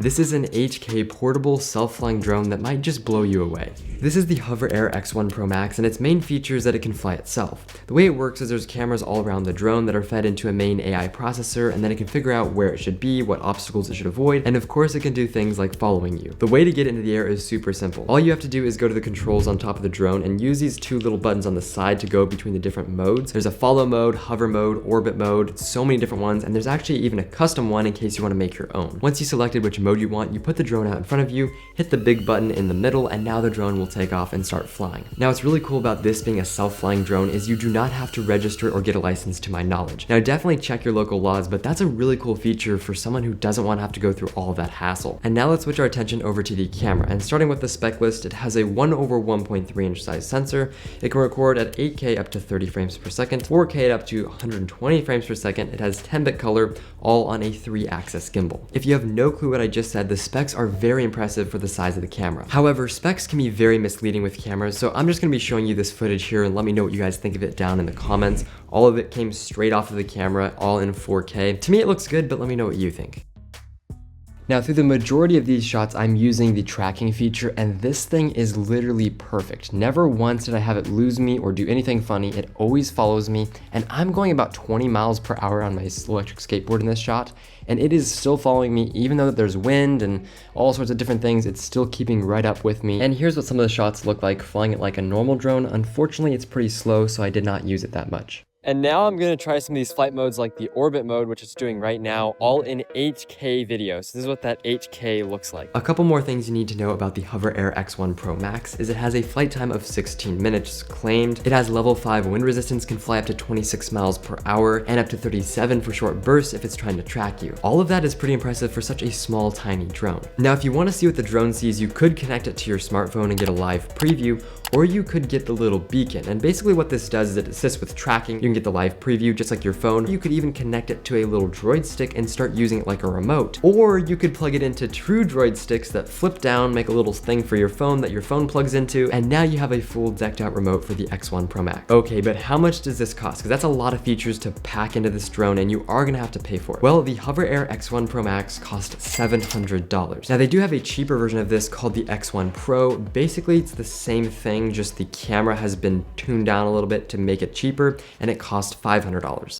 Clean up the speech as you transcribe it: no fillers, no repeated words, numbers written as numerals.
This is an HK portable self-flying drone that might just blow you away. This is the HOVERAir X1 Pro Max, and its main feature is that it can fly itself. The way it works is there's cameras all around the drone that are fed into a main AI processor, and then it can figure out where it should be, what obstacles it should avoid, and of course it can do things like following you. The way to get into the air is super simple. All you have to do is go to the controls on top of the drone and use these two little buttons on the side to go between the different modes. There's a follow mode, hover mode, orbit mode, so many different ones, and there's actually even a custom one in case you want to make your own. Once you selected which mode you want, you put the drone out in front of you, hit the big button in the middle, and now the drone will take off and start flying. Now what's really cool about this being a self-flying drone is you do not have to register or get a license to my knowledge. Now definitely check your local laws, but that's a really cool feature for someone who doesn't want to have to go through all of that hassle. And now let's switch our attention over to the camera, and starting with the spec list, it has a 1/1.3 inch size sensor. It can record at 8K up to 30 frames per second, 4K at up to 120 frames per second. It has 10-bit color, all on a 3-axis gimbal. If you have no clue what I just said, the specs are very impressive for the size of the camera. However, specs can be very misleading with cameras, so I'm just going to be showing you this footage here and let me know what you guys think of it down in the comments. All of it came straight off of the camera, all in 4K. To me it looks good, but let me know what you think. Now through the majority of these shots, I'm using the tracking feature, and this thing is literally perfect. Never once did I have it lose me or do anything funny. It always follows me, and I'm going about 20 miles per hour on my electric skateboard in this shot, and it is still following me even though there's wind and all sorts of different things. It's still keeping right up with me. And here's what some of the shots look like flying it like a normal drone. Unfortunately, it's pretty slow, so I did not use it that much. And now I'm going to try some of these flight modes like the orbit mode, which it's doing right now, all in 8K video. So this is what that 8K looks like. A couple more things you need to know about the HOVERAir X1 Pro Max is it has a flight time of 16 minutes claimed. It has level 5 wind resistance, can fly up to 26 miles per hour and up to 37 for short bursts if it's trying to track you. All of that is pretty impressive for such a small, tiny drone. Now, if you want to see what the drone sees, you could connect it to your smartphone and get a live preview, or you could get the little beacon. And basically what this does is it assists with tracking. You can get the live preview just like your phone. You could even connect it to a little droid stick and start using it like a remote. Or you could plug it into true droid sticks that flip down, make a little thing for your phone that your phone plugs into, and now you have a full decked out remote for the X1 Pro Max. Okay, but how much does this cost? Because that's a lot of features to pack into this drone, and you are gonna have to pay for it. Well, the HOVERAir X1 Pro Max cost $700. Now they do have a cheaper version of this called the X1 Pro. Basically, it's the same thing, just the camera has been tuned down a little bit to make it cheaper, and it costs $500.